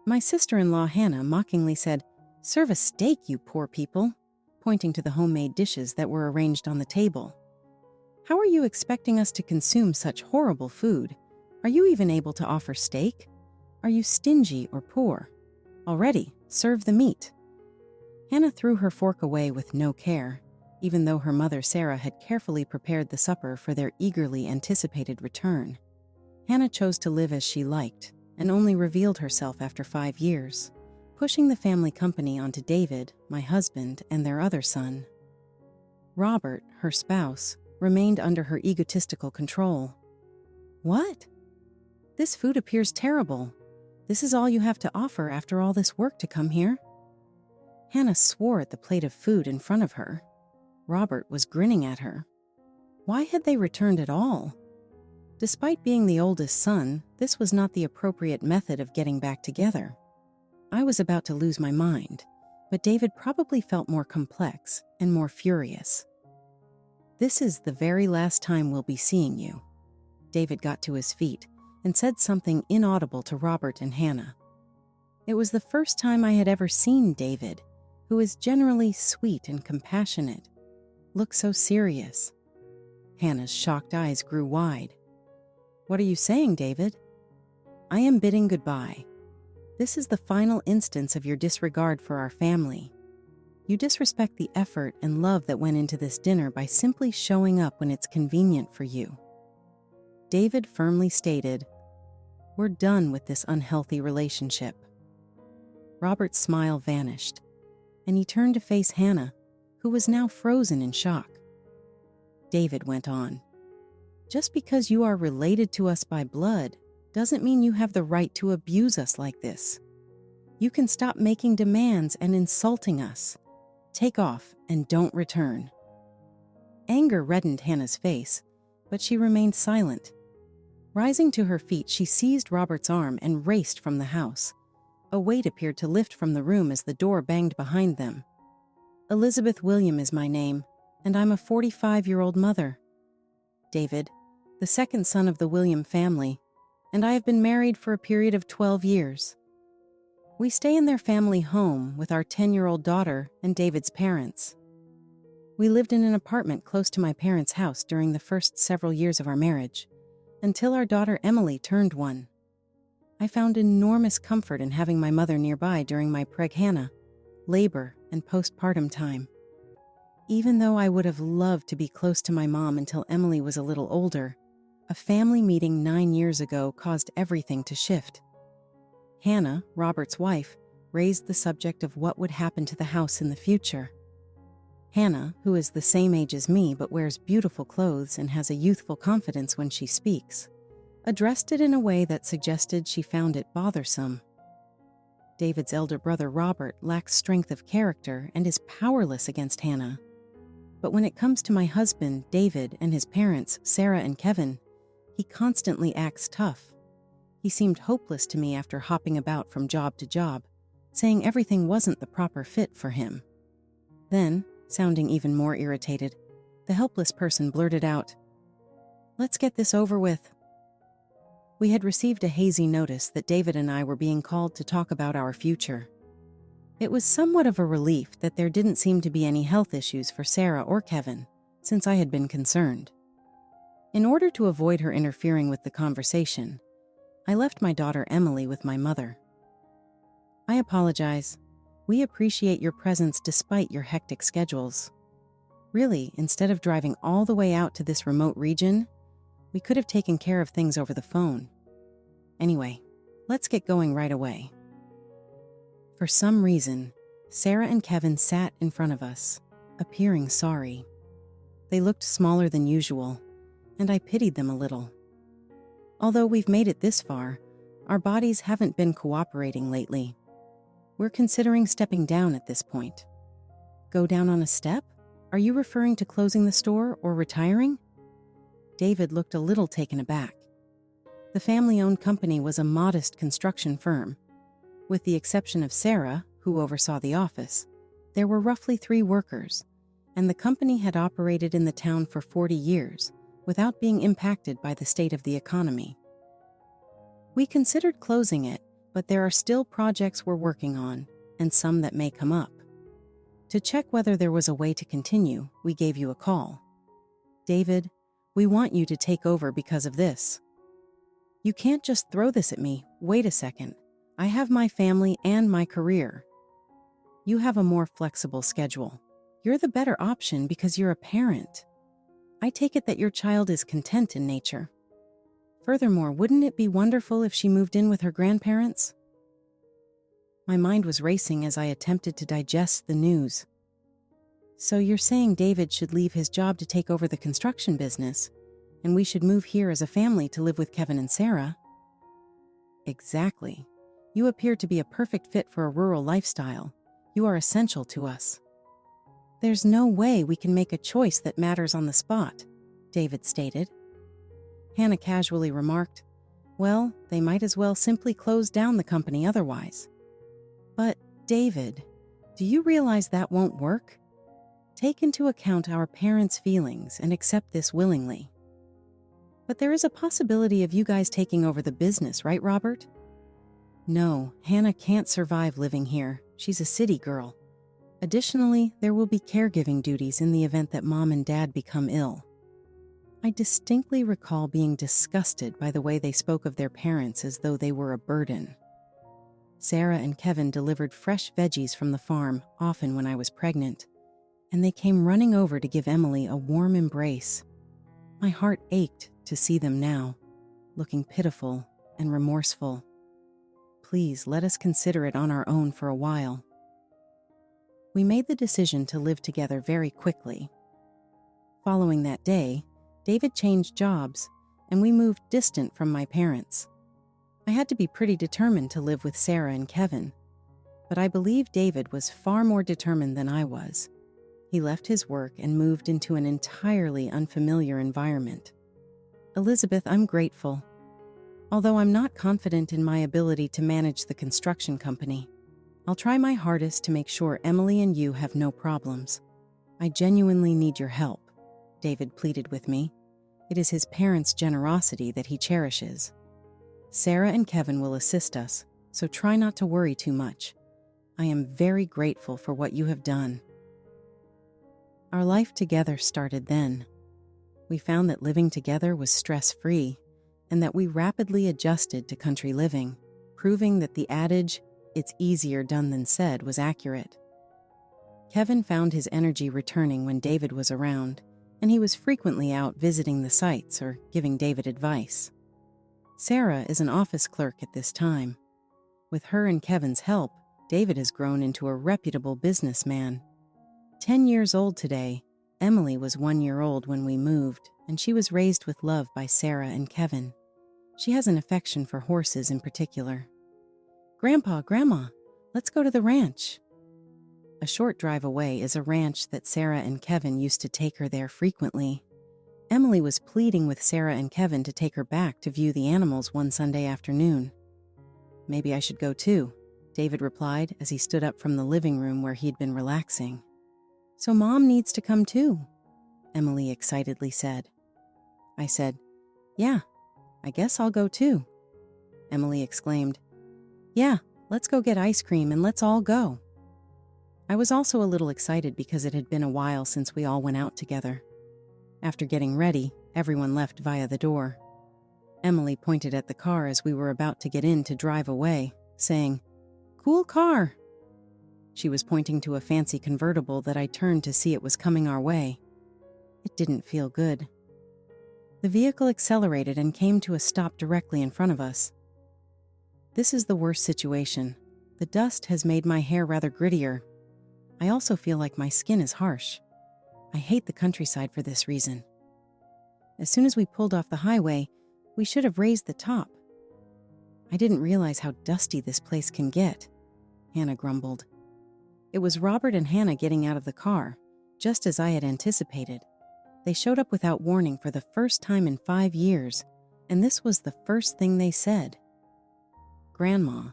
My sister-in-law Hannah mockingly said, "Serve a steak, you poor people," pointing to the homemade dishes that were arranged on the table. "How are you expecting us to consume such horrible food? Are you even able to offer steak? Are you stingy or poor? Already, serve the meat." Hannah threw her fork away with no care, even though her mother Sarah had carefully prepared the supper for their eagerly anticipated return. Hannah chose to live as she liked, and only revealed herself after 5 years, pushing the family company onto David, my husband, and their other son. Robert, her spouse, remained under her egotistical control. "What? This food appears terrible. This is all you have to offer after all this work to come here?" Hannah swore at the plate of food in front of her. Robert was grinning at her. Why had they returned at all? Despite being the oldest son, this was not the appropriate method of getting back together. I was about to lose my mind, but David probably felt more complex and more furious. "This is the very last time we'll be seeing you." David got to his feet and said something inaudible to Robert and Hannah. It was the first time I had ever seen David, who is generally sweet and compassionate, look so serious. Hannah's shocked eyes grew wide. "What are you saying, David?" "I am bidding goodbye. This is the final instance of your disregard for our family. You disrespect the effort and love that went into this dinner by simply showing up when it's convenient for you." David firmly stated, "We're done with this unhealthy relationship." Robert's smile vanished, and he turned to face Hannah, who was now frozen in shock. David went on, "Just because you are related to us by blood doesn't mean you have the right to abuse us like this. You can stop making demands and insulting us. Take off and don't return." Anger reddened Hannah's face, but she remained silent. Rising to her feet, she seized Robert's arm and raced from the house. A weight appeared to lift from the room as the door banged behind them. "Elizabeth William is my name, and I'm a 45-year-old mother. David, the second son of the William family, and I have been married for a period of 12 years. We stay in their family home with our 10-year-old daughter and David's parents. We lived in an apartment close to my parents' house during the first several years of our marriage, until our daughter Emily turned 1. I found enormous comfort in having my mother nearby during my Hannah, labor, and postpartum time. Even though I would have loved to be close to my mom until Emily was a little older, a family meeting 9 years ago caused everything to shift." Hannah, Robert's wife, raised the subject of what would happen to the house in the future. Hannah, who is the same age as me but wears beautiful clothes and has a youthful confidence when she speaks, addressed it in a way that suggested she found it bothersome. David's elder brother Robert lacks strength of character and is powerless against Hannah. But when it comes to my husband, David, and his parents, Sarah and Kevin, he constantly acts tough. He seemed hopeless to me after hopping about from job to job, saying everything wasn't the proper fit for him. Then, sounding even more irritated, the helpless person blurted out, "Let's get this over with." We had received a hazy notice that David and I were being called to talk about our future. It was somewhat of a relief that there didn't seem to be any health issues for Sarah or Kevin, since I had been concerned. In order to avoid her interfering with the conversation, I left my daughter Emily with my mother. "I apologize. We appreciate your presence despite your hectic schedules. Really, instead of driving all the way out to this remote region, we could have taken care of things over the phone. Anyway, let's get going right away." For some reason, Sarah and Kevin sat in front of us, appearing sorry. They looked smaller than usual, and I pitied them a little. Although we've made it this far, our bodies haven't been cooperating lately. We're considering stepping down at this point. Go down on a step? Are you referring to closing the store or retiring? David looked a little taken aback. The family-owned company was a modest construction firm. With the exception of Sarah, who oversaw the office, there were roughly 3 workers, and the company had operated in the town for 40 years without being impacted by the state of the economy. We considered closing it, but there are still projects we're working on, and some that may come up. To check whether there was a way to continue, we gave you a call. David, we want you to take over because of this. You can't just throw this at me. Wait a second. I have my family and my career. You have a more flexible schedule. You're the better option because you're a parent. I take it that your child is content in nature. Furthermore, wouldn't it be wonderful if she moved in with her grandparents? My mind was racing as I attempted to digest the news. So you're saying David should leave his job to take over the construction business, and we should move here as a family to live with Kevin and Sarah? Exactly. You appear to be a perfect fit for a rural lifestyle. You are essential to us. There's no way we can make a choice that matters on the spot, David stated. Hannah casually remarked, well, they might as well simply close down the company otherwise. But, David, do you realize that won't work? Take into account our parents' feelings and accept this willingly. But there is a possibility of you guys taking over the business, right, Robert? No, Hannah can't survive living here. She's a city girl. Additionally, there will be caregiving duties in the event that Mom and Dad become ill. I distinctly recall being disgusted by the way they spoke of their parents as though they were a burden. Sarah and Kevin delivered fresh veggies from the farm, often when I was pregnant, and they came running over to give Emily a warm embrace. My heart ached to see them now, looking pitiful and remorseful. Please let us consider it on our own for a while. We made the decision to live together very quickly. Following that day, David changed jobs, and we moved distant from my parents. I had to be pretty determined to live with Sarah and Kevin, but I believe David was far more determined than I was. He left his work and moved into an entirely unfamiliar environment. Elizabeth, I'm grateful. Although I'm not confident in my ability to manage the construction company, I'll try my hardest to make sure Emily and you have no problems. I genuinely need your help, David pleaded with me. It is his parents' generosity that he cherishes. Sarah and Kevin will assist us, so try not to worry too much. I am very grateful for what you have done. Our life together started then. We found that living together was stress-free, and that we rapidly adjusted to country living, proving that the adage, "It's easier done than said," was accurate. Kevin found his energy returning when David was around, and he was frequently out visiting the sites or giving David advice. Sarah is an office clerk at this time. With her and Kevin's help, David has grown into a reputable businessman. 10 years old today, Emily was 1 year old when we moved, and she was raised with love by Sarah and Kevin. She has an affection for horses in particular. Grandpa, Grandma, let's go to the ranch. A short drive away is a ranch that Sarah and Kevin used to take her there frequently. Emily was pleading with Sarah and Kevin to take her back to view the animals one Sunday afternoon. Maybe I should go too, David replied as he stood up from the living room where he'd been relaxing. So Mom needs to come too, Emily excitedly said. I said, yeah, I guess I'll go too. Emily exclaimed, yeah, let's go get ice cream and let's all go. I was also a little excited because it had been a while since we all went out together. After getting ready, everyone left via the door. Emily pointed at the car as we were about to get in to drive away, saying, "Cool car." She was pointing to a fancy convertible that I turned to see it was coming our way. It didn't feel good. The vehicle accelerated and came to a stop directly in front of us. This is the worst situation. The dust has made my hair rather grittier. I also feel like my skin is harsh. I hate the countryside for this reason. As soon as we pulled off the highway, we should have raised the top. I didn't realize how dusty this place can get, Hannah grumbled. It was Robert and Hannah getting out of the car, just as I had anticipated. They showed up without warning for the first time in 5 years, and this was the first thing they said. Grandma,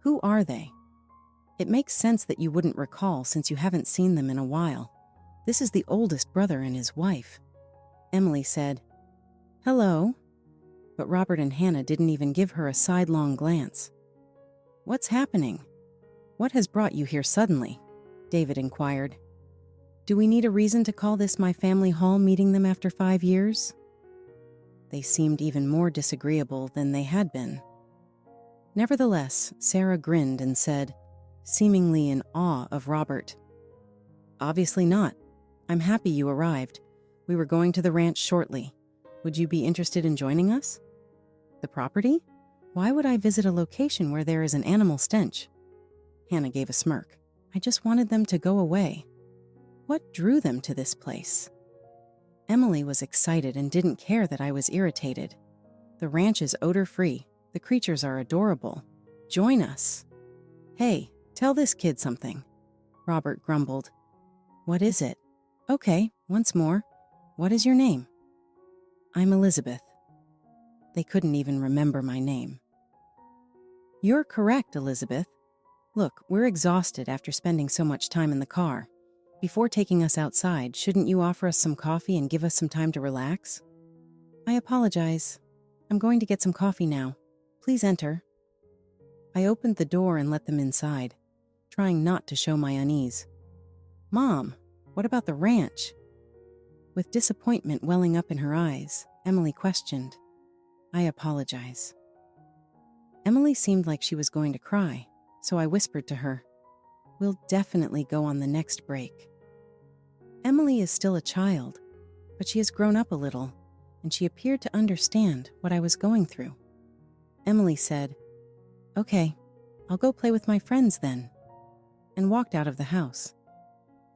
who are they? It makes sense that you wouldn't recall since you haven't seen them in a while. This is the oldest brother and his wife. Emily said, "Hello," but Robert and Hannah didn't even give her a sidelong glance. What's happening? What has brought you here suddenly? David inquired. Do we need a reason to call this my family hall, meeting them after 5 years? They seemed even more disagreeable than they had been. Nevertheless, Sarah grinned and said, seemingly in awe of Robert, Obviously not. I'm happy you arrived. We were going to the ranch shortly. Would you be interested in joining us? The property? Why would I visit a location where there is an animal stench? Hannah gave a smirk. I just wanted them to go away. What drew them to this place? Emily was excited and didn't care that I was irritated. The ranch is odor-free. The creatures are adorable. Join us. Hey, tell this kid something. Robert grumbled. What is it? Okay, once more. What is your name? I'm Elizabeth. They couldn't even remember my name. You're correct, Elizabeth. Look, we're exhausted after spending so much time in the car. Before taking us outside, shouldn't you offer us some coffee and give us some time to relax? I apologize. I'm going to get some coffee now. Please enter. I opened the door and let them inside, trying not to show my unease. Mom, what about the ranch? With disappointment welling up in her eyes, Emily questioned. I apologize. Emily seemed like she was going to cry, so I whispered to her, We'll definitely go on the next break. Emily is still a child, but she has grown up a little, and she appeared to understand what I was going through. Emily said, Okay, I'll go play with my friends then, and walked out of the house.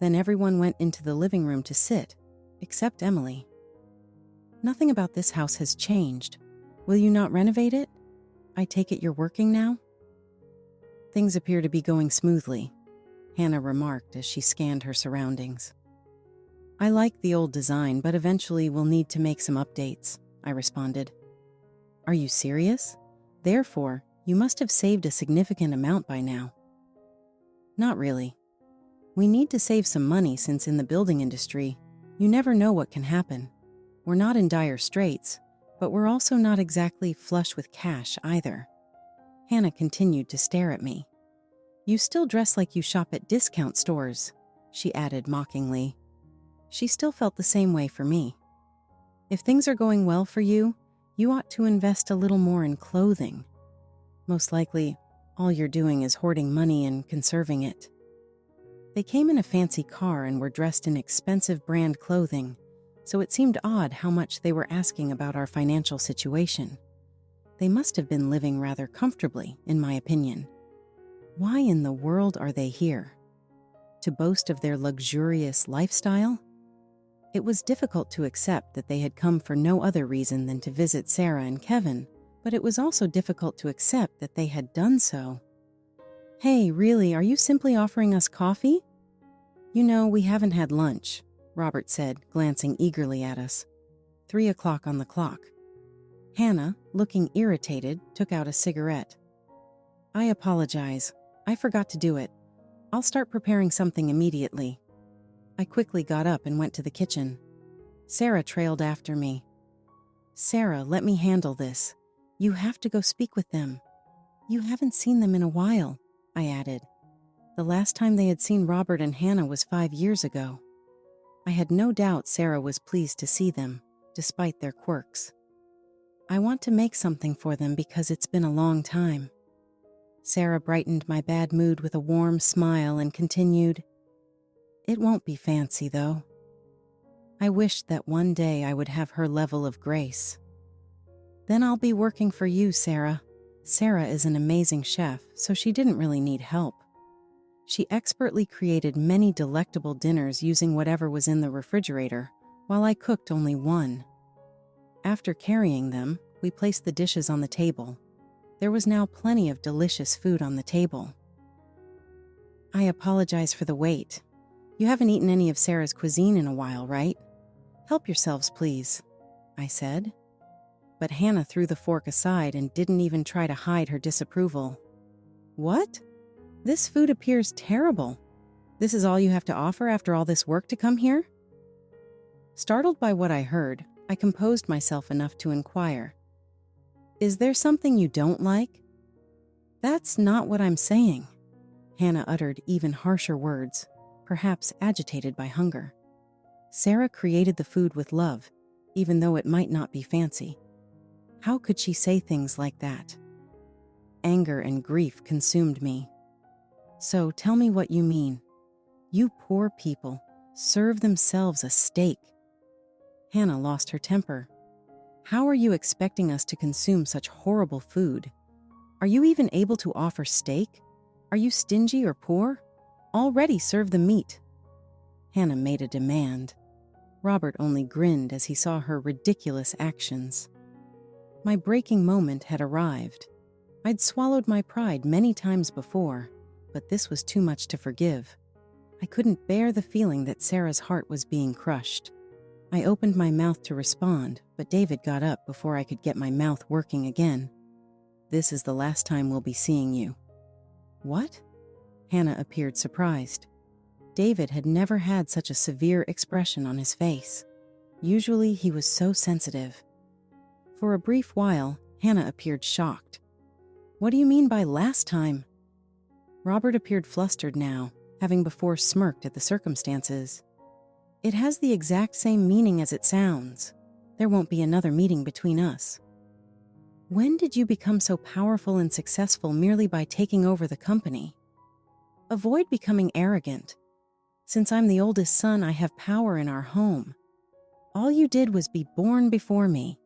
Then everyone went into the living room to sit, except Emily. Nothing about this house has changed. Will you not renovate it? I take it you're working now? Things appear to be going smoothly, Hannah remarked as she scanned her surroundings. I like the old design, but eventually we'll need to make some updates, I responded. Are you serious? Therefore, you must have saved a significant amount by now. Not really. We need to save some money since in the building industry, you never know what can happen. We're not in dire straits, but we're also not exactly flush with cash either. Hannah continued to stare at me. You still dress like you shop at discount stores, she added mockingly. She still felt the same way for me. If things are going well for you, you ought to invest a little more in clothing. Most likely, all you're doing is hoarding money and conserving it. They came in a fancy car and were dressed in expensive brand clothing, so it seemed odd how much they were asking about our financial situation. They must have been living rather comfortably, in my opinion. Why in the world are they here? To boast of their luxurious lifestyle? It was difficult to accept that they had come for no other reason than to visit Sarah and Kevin, but it was also difficult to accept that they had done so. Hey, really, are you simply offering us coffee? You know, we haven't had lunch, Robert said, glancing eagerly at us. 3 o'clock on the clock. Hannah, looking irritated, took out a cigarette. I apologize. I forgot to do it. I'll start preparing something immediately. I quickly got up and went to the kitchen. Sarah trailed after me. Sarah, let me handle this. You have to go speak with them. You haven't seen them in a while, I added. The last time they had seen Robert and Hannah was 5 years ago. I had no doubt Sarah was pleased to see them, despite their quirks. I want to make something for them because it's been a long time. Sarah brightened my bad mood with a warm smile and continued, It won't be fancy, though. I wished that one day I would have her level of grace. Then I'll be working for you, Sarah. Sarah is an amazing chef, so she didn't really need help. She expertly created many delectable dinners using whatever was in the refrigerator, while I cooked only one. After carrying them, we placed the dishes on the table. There was now plenty of delicious food on the table. I apologize for the wait. You haven't eaten any of Sarah's cuisine in a while, right? Help yourselves, please, I said. But Hannah threw the fork aside and didn't even try to hide her disapproval. What? This food appears terrible. This is all you have to offer after all this work to come here? Startled by what I heard, I composed myself enough to inquire. Is there something you don't like? That's not what I'm saying. Hannah uttered even harsher words, perhaps agitated by hunger. Sarah created the food with love, even though it might not be fancy. How could she say things like that? Anger and grief consumed me. So tell me what you mean. You poor people serve themselves a steak. Hannah lost her temper. How are you expecting us to consume such horrible food? Are you even able to offer steak? Are you stingy or poor? Already serve the meat. Hannah made a demand. Robert only grinned as he saw her ridiculous actions. My breaking moment had arrived. I'd swallowed my pride many times before, but this was too much to forgive. I couldn't bear the feeling that Sarah's heart was being crushed. I opened my mouth to respond, but David got up before I could get my mouth working again. This is the last time we'll be seeing you. What? Hannah appeared surprised. David had never had such a severe expression on his face. Usually he was so sensitive. For a brief while, Hannah appeared shocked. What do you mean by last time? Robert appeared flustered now, having before smirked at the circumstances. It has the exact same meaning as it sounds. There won't be another meeting between us. When did you become so powerful and successful merely by taking over the company? Avoid becoming arrogant. Since I'm the oldest son, I have power in our home. All you did was be born before me.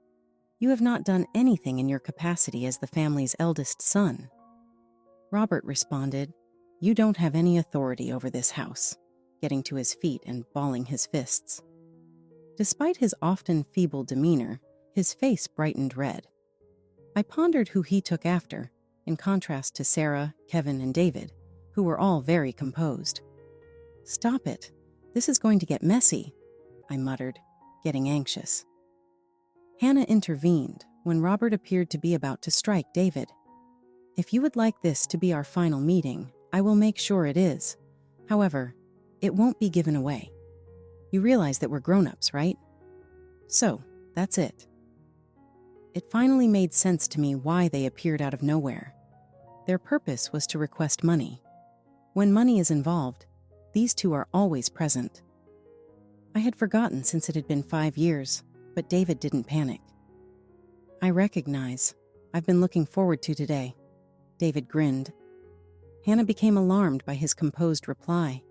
You have not done anything in your capacity as the family's eldest son. Robert responded, You don't have any authority over this house, getting to his feet and balling his fists. Despite his often feeble demeanor, his face brightened red. I pondered who he took after, in contrast to Sarah, Kevin, and David, who were all very composed. Stop it. This is going to get messy, I muttered, getting anxious. Hannah intervened when Robert appeared to be about to strike David. If you would like this to be our final meeting, I will make sure it is. However, it won't be given away. You realize that we're grown-ups, right? So, that's it. It finally made sense to me why they appeared out of nowhere. Their purpose was to request money. When money is involved, these two are always present. I had forgotten since it had been 5 years, but David didn't panic. I recognize. I've been looking forward to today. David grinned. Hannah became alarmed by his composed reply.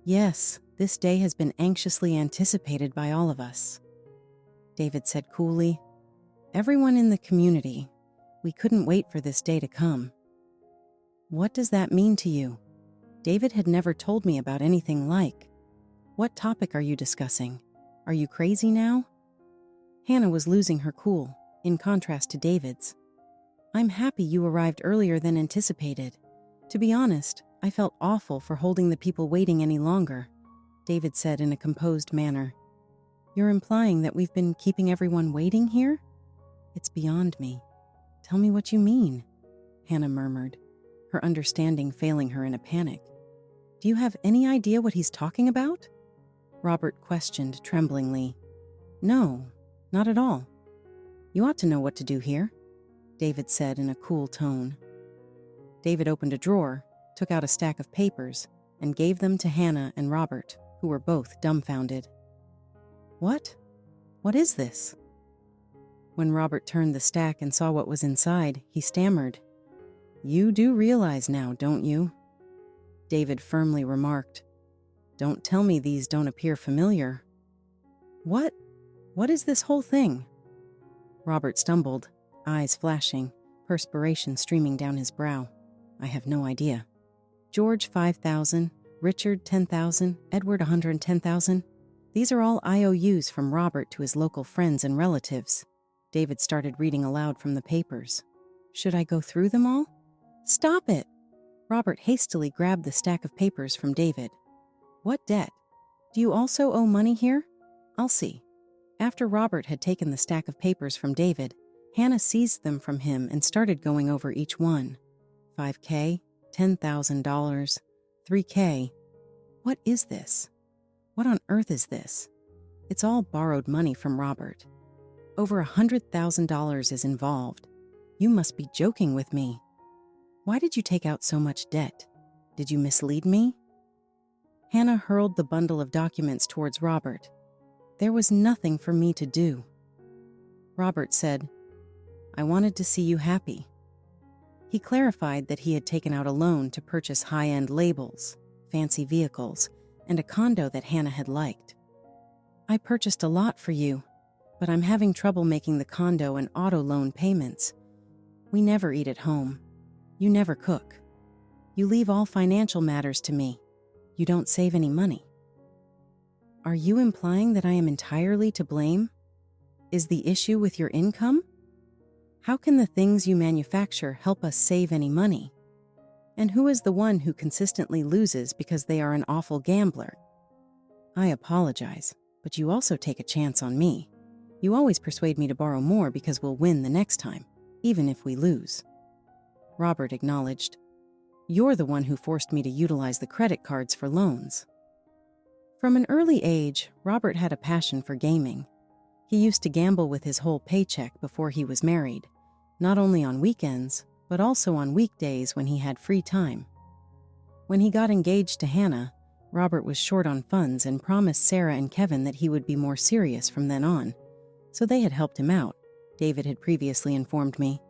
Yes, this day has been anxiously anticipated by all of us. David said coolly, Everyone in the community. We couldn't wait for this day to come. What does that mean to you? David had never told me about anything like. What topic are you discussing? Are you crazy now? Hannah was losing her cool, in contrast to David's. I'm happy you arrived earlier than anticipated. To be honest, I felt awful for holding the people waiting any longer, David said in a composed manner. You're implying that we've been keeping everyone waiting here? It's beyond me. Tell me what you mean, Hannah murmured, her understanding failing her in a panic. Do you have any idea what he's talking about? Robert questioned tremblingly. No, not at all. You ought to know what to do here, David said in a cool tone. David opened a drawer, took out a stack of papers, and gave them to Hannah and Robert, who were both dumbfounded. What? What is this? When Robert turned the stack and saw what was inside, he stammered. You do realize now, don't you? David firmly remarked. Don't tell me these don't appear familiar. What? What is this whole thing? Robert stumbled, eyes flashing, perspiration streaming down his brow. I have no idea. George 5,000, Richard 10,000, Edward 110,000. These are all IOUs from Robert to his local friends and relatives. David started reading aloud from the papers. Should I go through them all? Stop it! Robert hastily grabbed the stack of papers from David. What debt? Do you also owe money here? I'll see. After Robert had taken the stack of papers from David, Hannah seized them from him and started going over each one. $5,000, $10,000, $3,000. What is this? What on earth is this? It's all borrowed money from Robert. Over $100,000 is involved. You must be joking with me. Why did you take out so much debt? Did you mislead me? Hannah hurled the bundle of documents towards Robert. There was nothing for me to do. Robert said, I wanted to see you happy. He clarified that he had taken out a loan to purchase high-end labels, fancy vehicles, and a condo that Hannah had liked. I purchased a lot for you, but I'm having trouble making the condo and auto loan payments. We never eat at home. You never cook. You leave all financial matters to me. You don't save any money. Are you implying that I am entirely to blame? Is the issue with your income? How can the things you manufacture help us save any money? And who is the one who consistently loses because they are an awful gambler? I apologize, but you also take a chance on me. You always persuade me to borrow more because we'll win the next time, even if we lose. Robert acknowledged. You're the one who forced me to utilize the credit cards for loans. From an early age, Robert had a passion for gaming. He used to gamble with his whole paycheck before he was married, not only on weekends, but also on weekdays when he had free time. When he got engaged to Hannah, Robert was short on funds and promised Sarah and Kevin that he would be more serious from then on, so they had helped him out, David had previously informed me.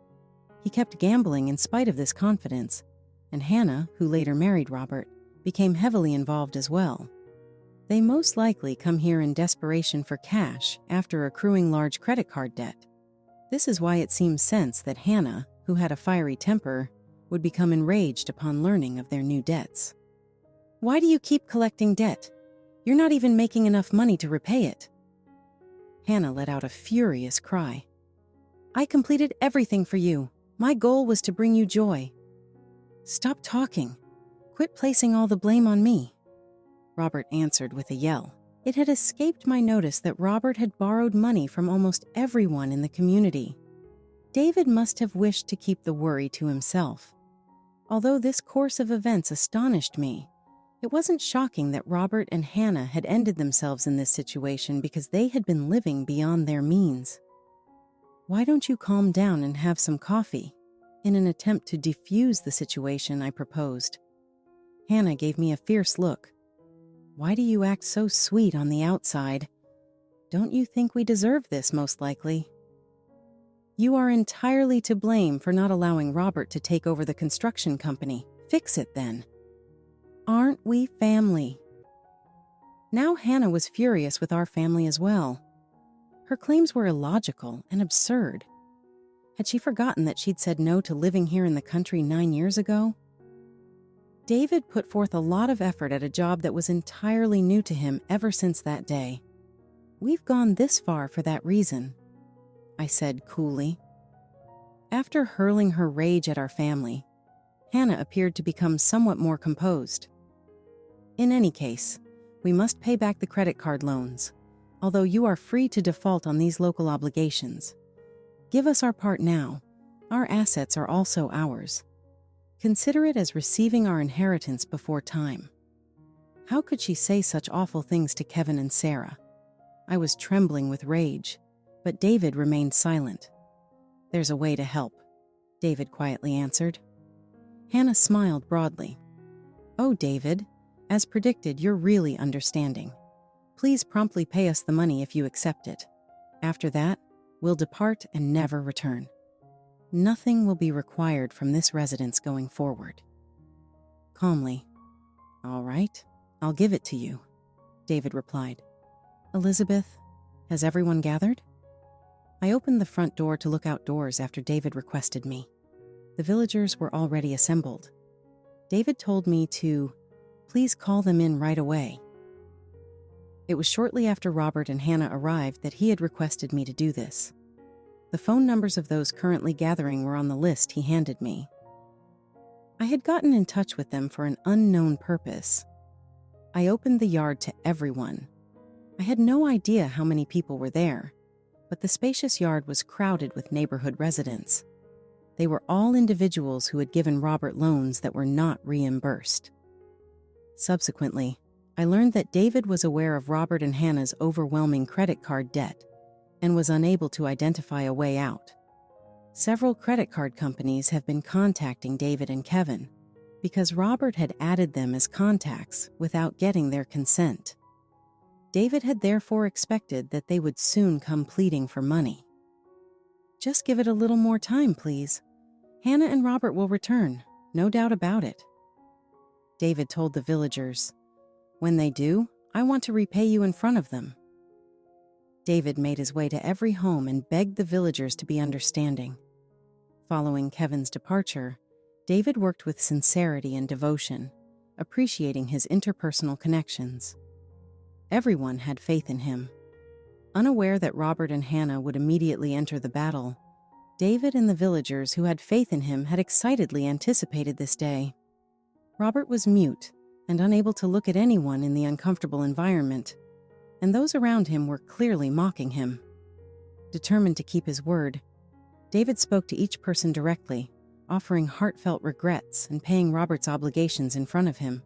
He kept gambling in spite of this confidence, and Hannah, who later married Robert, became heavily involved as well. They most likely come here in desperation for cash after accruing large credit card debt. This is why it seems sense that Hannah, who had a fiery temper, would become enraged upon learning of their new debts. Why do you keep collecting debt? You're not even making enough money to repay it. Hannah let out a furious cry. I completed everything for you. My goal was to bring you joy. Stop talking. Quit placing all the blame on me. Robert answered with a yell. It had escaped my notice that Robert had borrowed money from almost everyone in the community. David must have wished to keep the worry to himself. Although this course of events astonished me, it wasn't shocking that Robert and Hannah had ended themselves in this situation because they had been living beyond their means. Why don't you calm down and have some coffee? In an attempt to defuse the situation, I proposed. Hannah gave me a fierce look. Why do you act so sweet on the outside? Don't you think we deserve this, most likely? You are entirely to blame for not allowing Robert to take over the construction company. Fix it then. Aren't we family? Now Hannah was furious with our family as well. Her claims were illogical and absurd. Had she forgotten that she'd said no to living here in the country 9 years ago? David put forth a lot of effort at a job that was entirely new to him ever since that day. We've gone this far for that reason, I said coolly. After hurling her rage at our family, Hannah appeared to become somewhat more composed. In any case, we must pay back the credit card loans, although you are free to default on these local obligations. Give us our part now. Our assets are also ours. Consider it as receiving our inheritance before time. How could she say such awful things to Kevin and Sarah? I was trembling with rage, but David remained silent. There's a way to help, David quietly answered. Hannah smiled broadly. Oh, David, as predicted, you're really understanding. Please promptly pay us the money if you accept it. After that, we'll depart and never return. Nothing will be required from this residence going forward. Calmly, all right, I'll give it to you, David replied. Elizabeth, has everyone gathered? I opened the front door to look outdoors after David requested me. The villagers were already assembled. David told me to please call them in right away. It was shortly after Robert and Hannah arrived that he had requested me to do this. The phone numbers of those currently gathering were on the list he handed me. I had gotten in touch with them for an unknown purpose. I opened the yard to everyone. I had no idea how many people were there, but the spacious yard was crowded with neighborhood residents. They were all individuals who had given Robert loans that were not reimbursed. Subsequently, I learned that David was aware of Robert and Hannah's overwhelming credit card debt and was unable to identify a way out. Several credit card companies have been contacting David and Kevin because Robert had added them as contacts without getting their consent. David had therefore expected that they would soon come pleading for money. "Just give it a little more time, please. Hannah and Robert will return, no doubt about it," David told the villagers. "When they do, I want to repay you in front of them." David made his way to every home and begged the villagers to be understanding. Following Kevin's departure, David worked with sincerity and devotion, appreciating his interpersonal connections. Everyone had faith in him. Unaware that Robert and Hannah would immediately enter the battle, David and the villagers who had faith in him had excitedly anticipated this day. Robert was mute and unable to look at anyone in the uncomfortable environment, and those around him were clearly mocking him. Determined to keep his word, David spoke to each person directly, offering heartfelt regrets and paying Robert's obligations in front of him.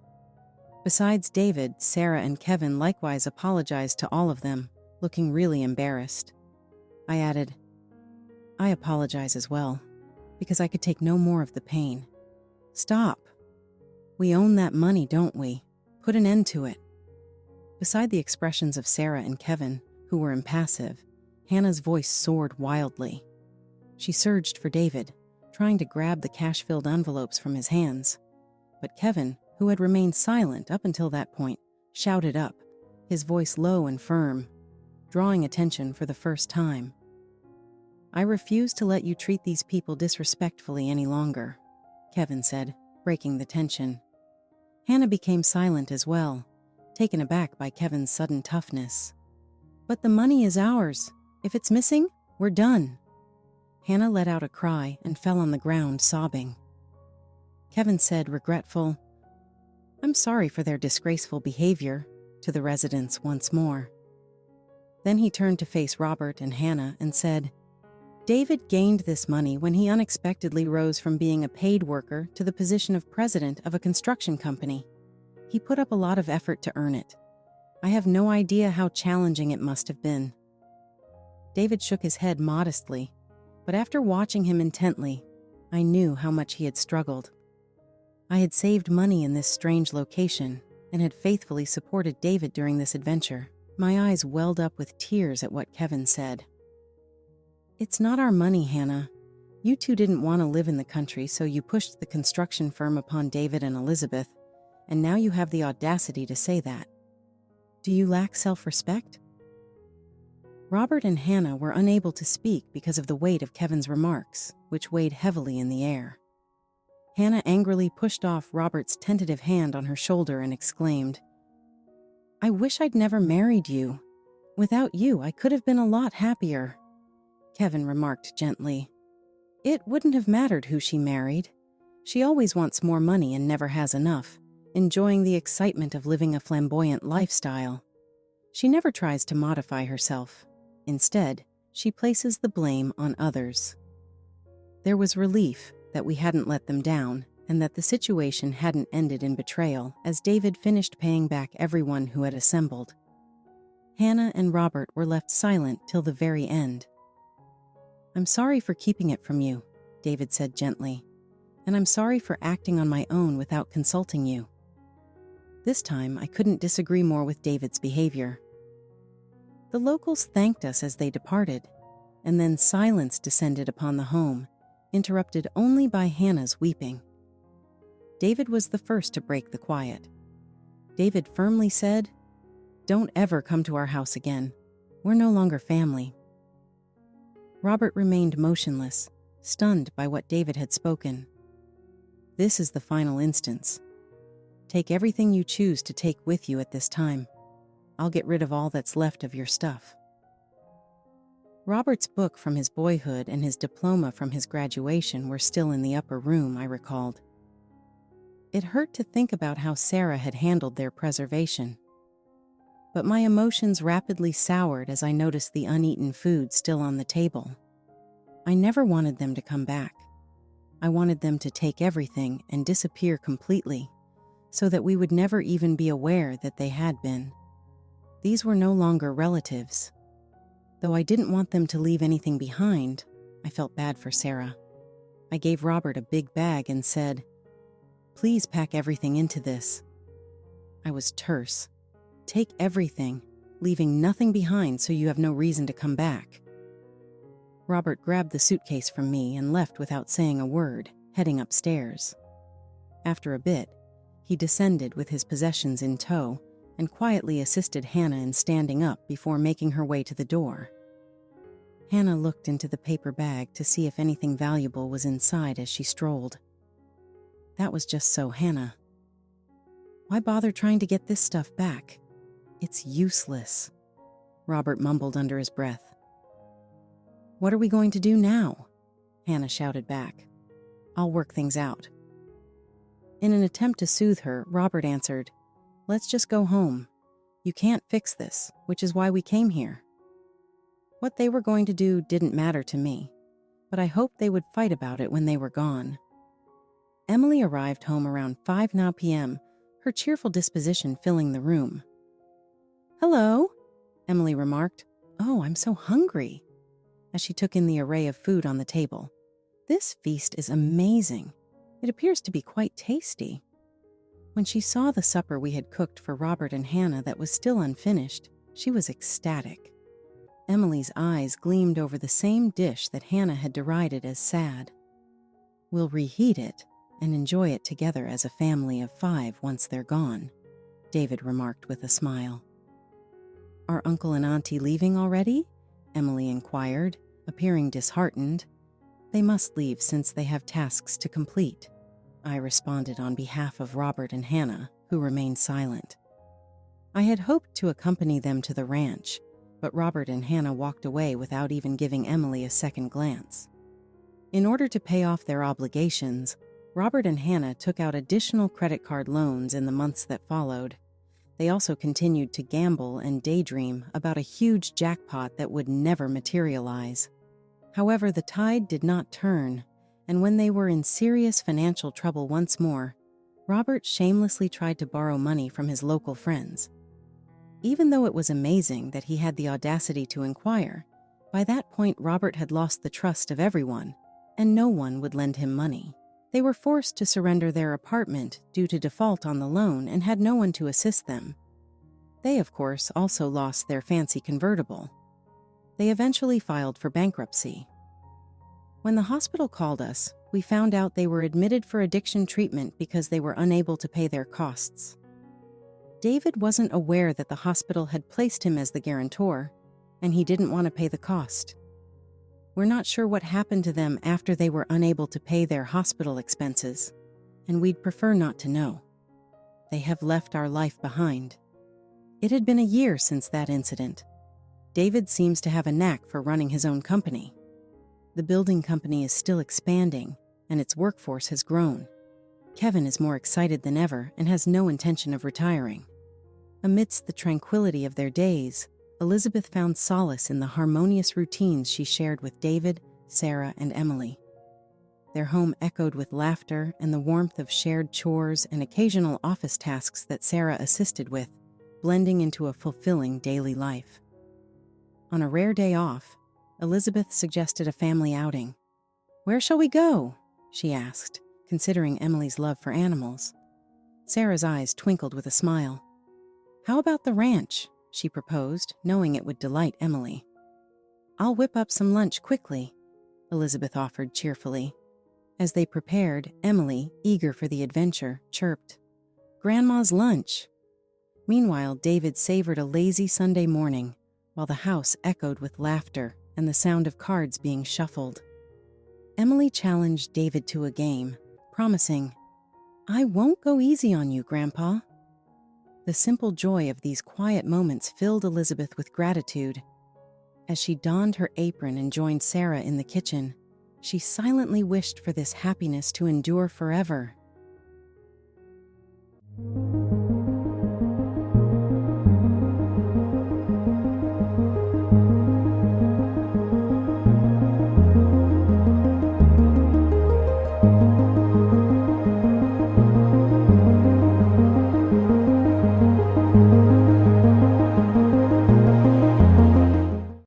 Besides David, Sarah and Kevin likewise apologized to all of them, looking really embarrassed. I added, "I apologize as well, because I could take no more of the pain. Stop. We own that money, don't we? Put an end to it." Beside the expressions of Sarah and Kevin, who were impassive, Hannah's voice soared wildly. She surged for David, trying to grab the cash-filled envelopes from his hands. But Kevin, who had remained silent up until that point, shouted up, his voice low and firm, drawing attention for the first time. "I refuse to let you treat these people disrespectfully any longer," Kevin said, breaking the tension. Hannah became silent as well, taken aback by Kevin's sudden toughness. "But the money is ours. If it's missing, we're done." Hannah let out a cry and fell on the ground sobbing. Kevin said, regretful, "I'm sorry for their disgraceful behavior," to the residents once more. Then he turned to face Robert and Hannah and said, "David gained this money when he unexpectedly rose from being a paid worker to the position of president of a construction company. He put up a lot of effort to earn it. I have no idea how challenging it must have been." David shook his head modestly, but after watching him intently, I knew how much he had struggled. I had saved money in this strange location and had faithfully supported David during this adventure. My eyes welled up with tears at what Kevin said. "It's not our money, Hannah. You two didn't want to live in the country, so you pushed the construction firm upon David and Elizabeth, and now you have the audacity to say that. Do you lack self-respect?" Robert and Hannah were unable to speak because of the weight of Kevin's remarks, which weighed heavily in the air. Hannah angrily pushed off Robert's tentative hand on her shoulder and exclaimed, "I wish I'd never married you. Without you, I could have been a lot happier." Kevin remarked gently, "It wouldn't have mattered who she married. She always wants more money and never has enough, enjoying the excitement of living a flamboyant lifestyle. She never tries to modify herself. Instead, she places the blame on others." There was relief that we hadn't let them down and that the situation hadn't ended in betrayal as David finished paying back everyone who had assembled. Hannah and Robert were left silent till the very end. "I'm sorry for keeping it from you," David said gently, "and I'm sorry for acting on my own without consulting you." This time, I couldn't disagree more with David's behavior. The locals thanked us as they departed, and then silence descended upon the home, interrupted only by Hannah's weeping. David was the first to break the quiet. David firmly said, "Don't ever come to our house again. We're no longer family." Robert remained motionless, stunned by what David had spoken. "This is the final instance. Take everything you choose to take with you at this time. I'll get rid of all that's left of your stuff." Robert's book from his boyhood and his diploma from his graduation were still in the upper room, I recalled. It hurt to think about how Sarah had handled their preservation. But my emotions rapidly soured as I noticed the uneaten food still on the table. I never wanted them to come back. I wanted them to take everything and disappear completely, so that we would never even be aware that they had been. These were no longer relatives. Though I didn't want them to leave anything behind, I felt bad for Sarah. I gave Robert a big bag and said, "Please pack everything into this." I was terse. "Take everything, leaving nothing behind so you have no reason to come back." Robert grabbed the suitcase from me and left without saying a word, heading upstairs. After a bit, he descended with his possessions in tow and quietly assisted Hannah in standing up before making her way to the door. Hannah looked into the paper bag to see if anything valuable was inside as she strolled. That was just so Hannah. Why bother trying to get this stuff back? It's useless, Robert mumbled under his breath. "What are we going to do now?" Hannah shouted back. "I'll work things out." In an attempt to soothe her, Robert answered, "Let's just go home. You can't fix this, which is why we came here." What they were going to do didn't matter to me, but I hoped they would fight about it when they were gone. Emily arrived home around 5 p.m., her cheerful disposition filling the room. "Hello," Emily remarked. "Oh, I'm so hungry," as she took in the array of food on the table. "This feast is amazing. It appears to be quite tasty." When she saw the supper we had cooked for Robert and Hannah that was still unfinished, she was ecstatic. Emily's eyes gleamed over the same dish that Hannah had derided as sad. "We'll reheat it and enjoy it together as a family of 5 once they're gone," David remarked with a smile. "Are Uncle and Auntie leaving already?" Emily inquired, appearing disheartened. "They must leave since they have tasks to complete," I responded on behalf of Robert and Hannah, who remained silent. I had hoped to accompany them to the ranch, but Robert and Hannah walked away without even giving Emily a second glance. In order to pay off their obligations, Robert and Hannah took out additional credit card loans in the months that followed. They also continued to gamble and daydream about a huge jackpot that would never materialize. However, the tide did not turn, and when they were in serious financial trouble once more, Robert shamelessly tried to borrow money from his local friends. Even though it was amazing that he had the audacity to inquire, by that point Robert had lost the trust of everyone, and no one would lend him money. They were forced to surrender their apartment due to default on the loan and had no one to assist them. They, of course, also lost their fancy convertible. They eventually filed for bankruptcy. When the hospital called us, we found out they were admitted for addiction treatment because they were unable to pay their costs. David wasn't aware that the hospital had placed him as the guarantor, and he didn't want to pay the cost. We're not sure what happened to them after they were unable to pay their hospital expenses, and we'd prefer not to know. They have left our life behind. It had been a year since that incident. David seems to have a knack for running his own company. The building company is still expanding, and its workforce has grown. Kevin is more excited than ever and has no intention of retiring. Amidst the tranquility of their days, Elizabeth found solace in the harmonious routines she shared with David, Sarah, and Emily. Their home echoed with laughter and the warmth of shared chores and occasional office tasks that Sarah assisted with, blending into a fulfilling daily life. On a rare day off, Elizabeth suggested a family outing. "Where shall we go?" she asked, considering Emily's love for animals. Sarah's eyes twinkled with a smile. "How about the ranch?" she proposed, knowing it would delight Emily. "I'll whip up some lunch quickly," Elizabeth offered cheerfully. As they prepared, Emily, eager for the adventure, chirped, "Grandma's lunch." Meanwhile, David savored a lazy Sunday morning, while the house echoed with laughter and the sound of cards being shuffled. Emily challenged David to a game, promising, "I won't go easy on you, Grandpa." The simple joy of these quiet moments filled Elizabeth with gratitude. As she donned her apron and joined Sarah in the kitchen, she silently wished for this happiness to endure forever.